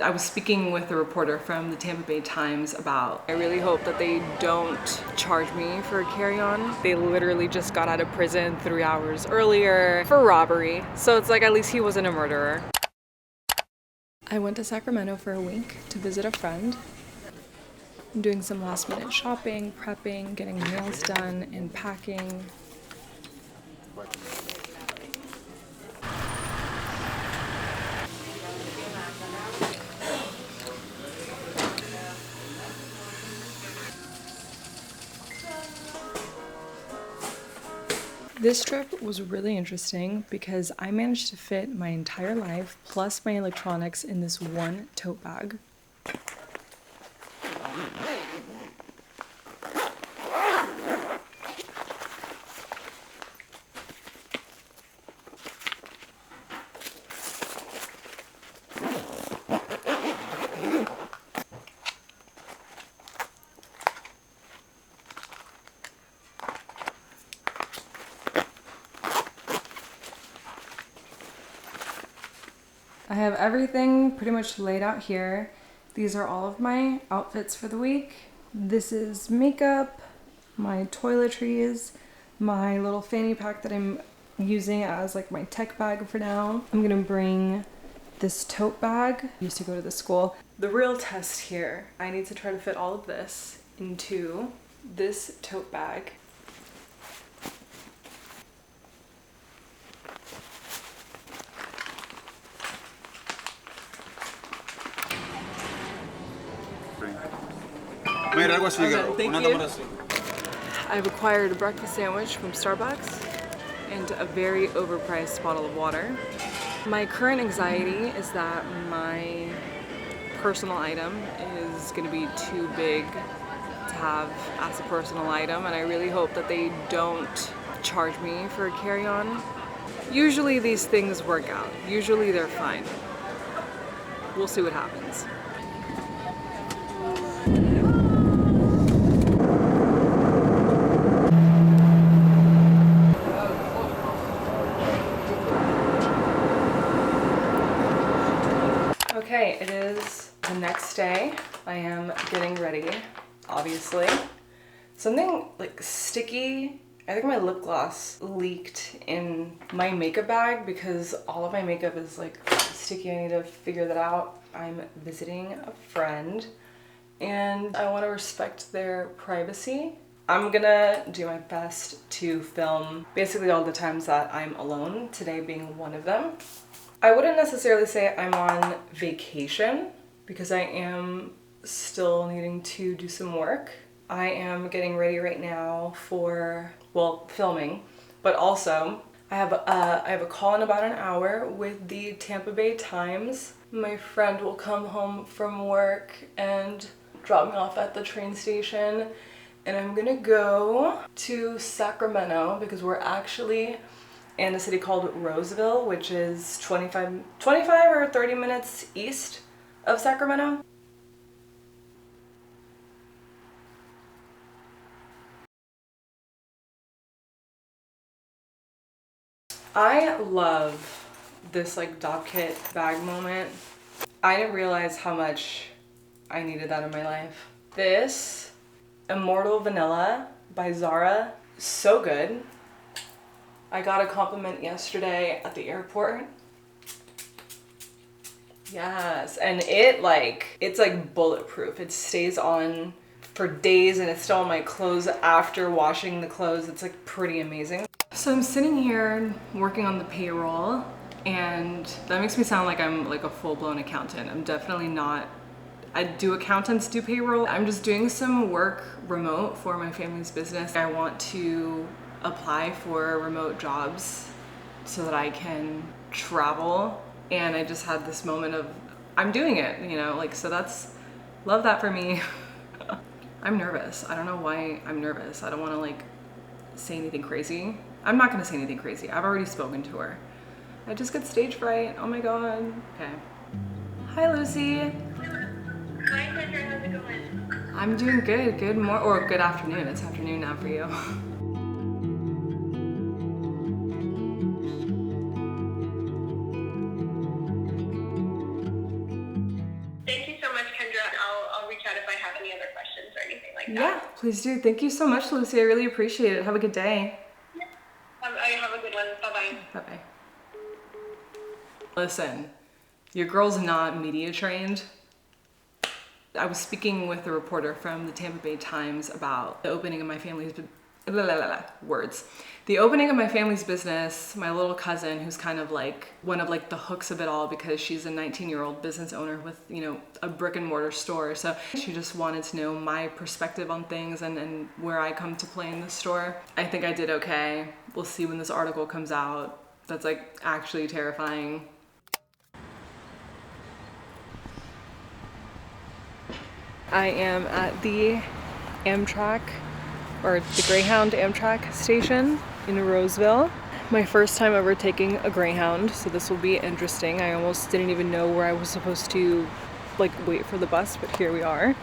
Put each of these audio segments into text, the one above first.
I was speaking with a reporter from the Tampa Bay Times about, I really hope that they don't charge me for a carry-on. They literally just got out of prison 3 hours earlier for robbery. So it's like, at least he wasn't a murderer. I went to Sacramento for a week to visit a friend. I'm doing some last minute shopping, prepping, getting nails done, and packing. This trip was really interesting because I managed to fit my entire life plus my electronics in this one tote bag. I have everything pretty much laid out here. These are all of my outfits for the week. This is makeup, my toiletries, my little fanny pack that I'm using as like my tech bag for now. I'm gonna bring this tote bag. I used to go to the school. The real test here, I need to try to fit all of this into this tote bag. I've acquired a breakfast sandwich from Starbucks and a very overpriced bottle of water. My current anxiety is that my personal item is going to be too big to have as a personal item, and I really hope that they don't charge me for a carry-on. Usually these things work out. Usually they're fine. We'll see what happens. Okay, it is the next day. I am getting ready, obviously. Something like sticky, I think my lip gloss leaked in my makeup bag because all of my makeup is like sticky. I need to figure that out. I'm visiting a friend and I want to respect their privacy. I'm gonna do my best to film basically all the times that I'm alone, today being one of them. I wouldn't necessarily say I'm on vacation because I am still needing to do some work. I am getting ready right now for, well, filming, but also I have a call in about an hour with the Tampa Bay Times. My friend will come home from work and drop me off at the train station, and I'm gonna go to Sacramento because we're actually in a city called Roseville, which is 25 or 30 minutes east of Sacramento. I love this like dopp kit bag moment. I didn't realize how much I needed that in my life. This Immortal Vanilla by Zara, so good. I got a compliment yesterday at the airport. Yes, and it's like bulletproof. It stays on for days and it's still on my clothes after washing the clothes. It's like pretty amazing. So I'm sitting here working on the payroll, and that makes me sound like I'm like a full-blown accountant. I'm definitely not. Accountants do payroll. I'm just doing some work remote for my family's business. I want to apply for remote jobs so that I can travel, and I just had this moment of I'm doing it, you know, like, so love that for me. I'm nervous. I don't know why I'm nervous. I don't want to like say anything crazy. I'm not gonna say anything crazy. I've already spoken to her. I just get stage fright. Oh my god. Okay. Hi, Lucy. Hi, Kendra. How's it going? I'm doing good. Good afternoon. It's afternoon now for you. I have any other questions or anything like that. Yeah, please do. Thank you so much, Lucy. I really appreciate it. Have a good day. I have a good one. Bye-bye. Bye-bye. Listen, your girl's not media trained. I was speaking with a reporter from the Tampa Bay Times about the opening of my family's The opening of my family's business, my little cousin, who's kind of like one of like the hooks of it all because she's a 19-year-old business owner with, you know, a brick and mortar store. So she just wanted to know my perspective on things and where I come to play in the store. I think I did okay. We'll see when this article comes out. That's like actually terrifying. I am at the Amtrak, or the Greyhound Amtrak station in Roseville. My first time ever taking a Greyhound, so this will be interesting. I almost didn't even know where I was supposed to like wait for the bus, but here we are.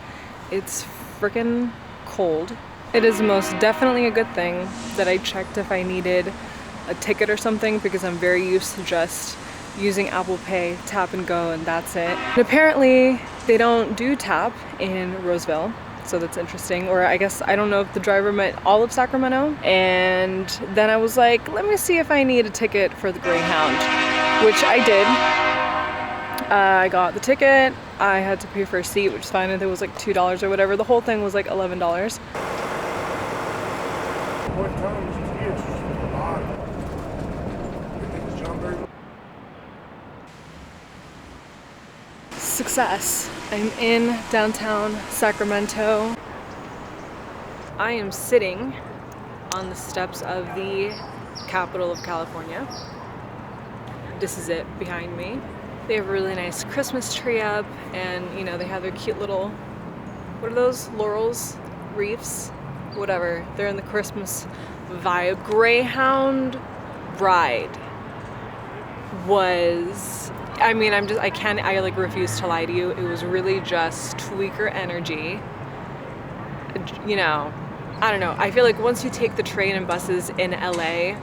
It's freaking cold. It is most definitely a good thing that I checked if I needed a ticket or something, because I'm very used to just using Apple Pay, tap and go, and that's it. And apparently they don't do tap in Roseville, so that's interesting. Or I guess, I don't know if the driver meant all of Sacramento. And then I was like, let me see if I need a ticket for the Greyhound, which I did. I got the ticket. I had to pay for a seat, which is fine. I think it was like $2 or whatever. The whole thing was like $11. Success. I'm in downtown Sacramento. I am sitting on the steps of the capital of California. This is it behind me. They have a really nice Christmas tree up, and you know, they have their cute little, what are those? Laurels? Wreaths? Whatever. They're in the Christmas vibe. Greyhound ride was, I mean, I like refuse to lie to you. It was really just tweaker energy. You know, I don't know. I feel like once you take the train and buses in LA,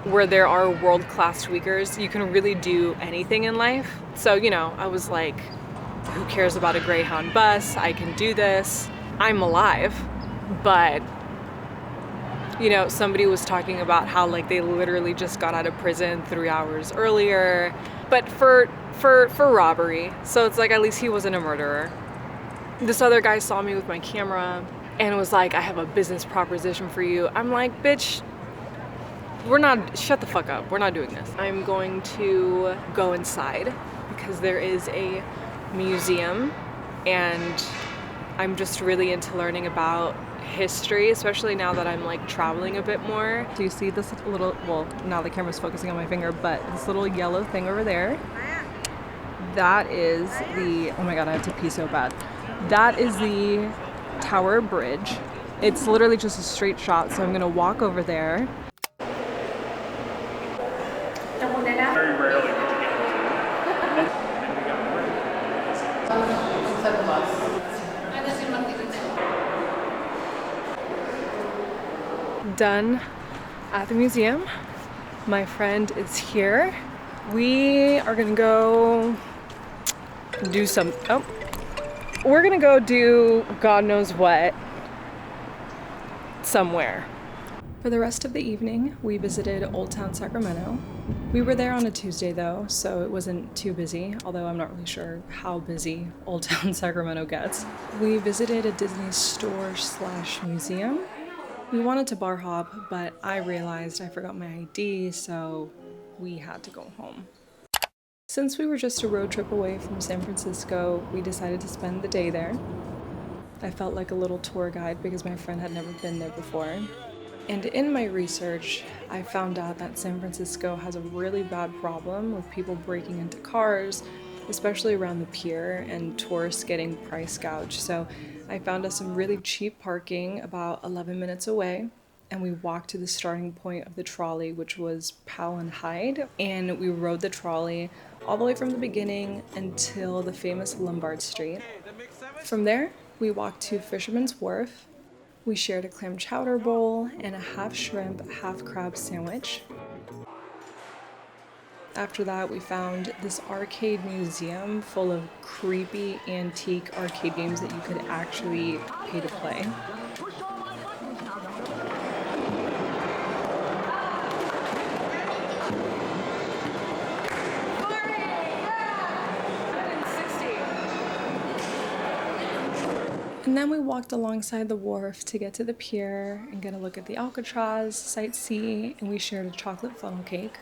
where there are world-class tweakers, you can really do anything in life. So, you know, I was like, who cares about a Greyhound bus? I can do this. I'm alive. But, you know, somebody was talking about how like they literally just got out of prison 3 hours earlier, but for robbery. So it's like, at least he wasn't a murderer. This other guy saw me with my camera and was like, I have a business proposition for you. I'm like, bitch, shut the fuck up. We're not doing this. I'm going to go inside because there is a museum, and I'm just really into learning about history, especially now that I'm like traveling a bit more. Do you see this little, well, now the camera's focusing on my finger, but this little yellow thing over there? That is the, oh my god, I have to pee so bad. That is the Tower Bridge. It's literally just a straight shot, so I'm gonna walk over there. Very rarely would you get Done at the museum. My friend is here. We are gonna go do some, we're gonna go do God knows what somewhere. For the rest of the evening, we visited Old Town Sacramento. We were there on a Tuesday though, so it wasn't too busy, although I'm not really sure how busy Old Town Sacramento gets. We visited a Disney store / museum. We wanted to bar hop, but I realized I forgot my ID, so we had to go home. Since we were just a road trip away from San Francisco, we decided to spend the day there. I felt like a little tour guide because my friend had never been there before. And in my research, I found out that San Francisco has a really bad problem with people breaking into cars, especially around the pier, and tourists getting price gouged. So I found us some really cheap parking about 11 minutes away, and we walked to the starting point of the trolley, which was Powell and Hyde, and we rode the trolley all the way from the beginning until the famous Lombard Street. From there, we walked to Fisherman's Wharf. We shared a clam chowder bowl and a half shrimp, half crab sandwich. after that, we found this arcade museum full of creepy antique arcade games that you could actually pay to play. And then we walked alongside the wharf to get to the pier and get a look at the Alcatraz, sightsee, and we shared a chocolate funnel cake.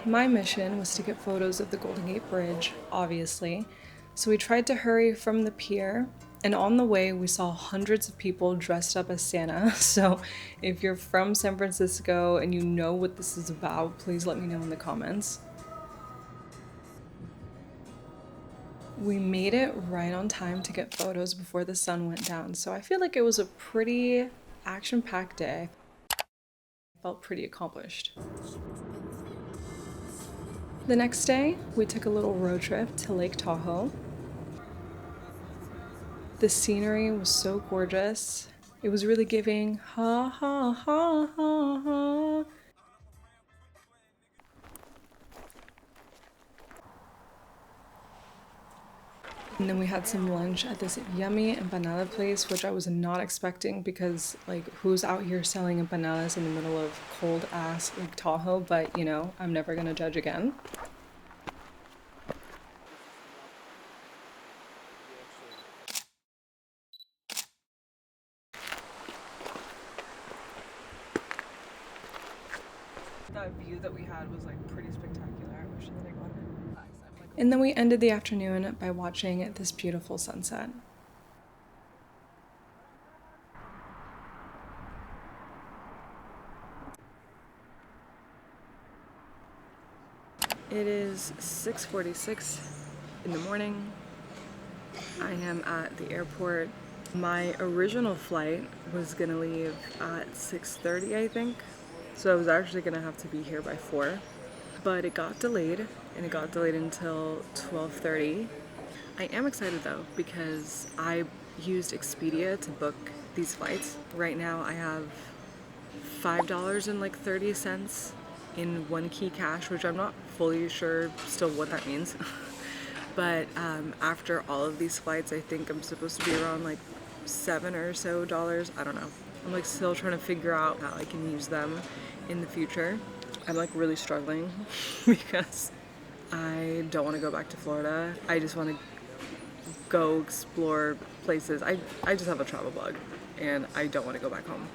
My mission was to get photos of the Golden Gate Bridge, obviously, so we tried to hurry from the pier, and on the way we saw hundreds of people dressed up as Santa. So if you're from San Francisco and you know what this is about, please let me know in the comments. We made it right on time to get photos before the sun went down, so I feel like it was a pretty action-packed day. I felt pretty accomplished. The next day, we took a little road trip to Lake Tahoe. The scenery was so gorgeous. It was really giving ha ha ha ha ha. And then we had some lunch at this yummy empanada place, which I was not expecting because, like, who's out here selling empanadas in the middle of cold ass Lake Tahoe? But, you know, I'm never gonna judge again. That view that we had was like pretty spectacular. I wish that I got it. And then we ended the afternoon by watching this beautiful sunset. It is 6:46 in the morning. I am at the airport. My original flight was gonna leave at 6:30, I think. So I was actually gonna have to be here by 4, but it got delayed, and it got delayed until 12:30. I am excited though, because I used Expedia to book these flights. Right now I have $5.30 in one key cash, which I'm not fully sure still what that means. But after all of these flights, I think I'm supposed to be around like $7 or so. I don't know. I'm like still trying to figure out how I can use them in the future. I'm like really struggling because I don't want to go back to Florida. I just want to go explore places. I just have a travel bug and I don't want to go back home.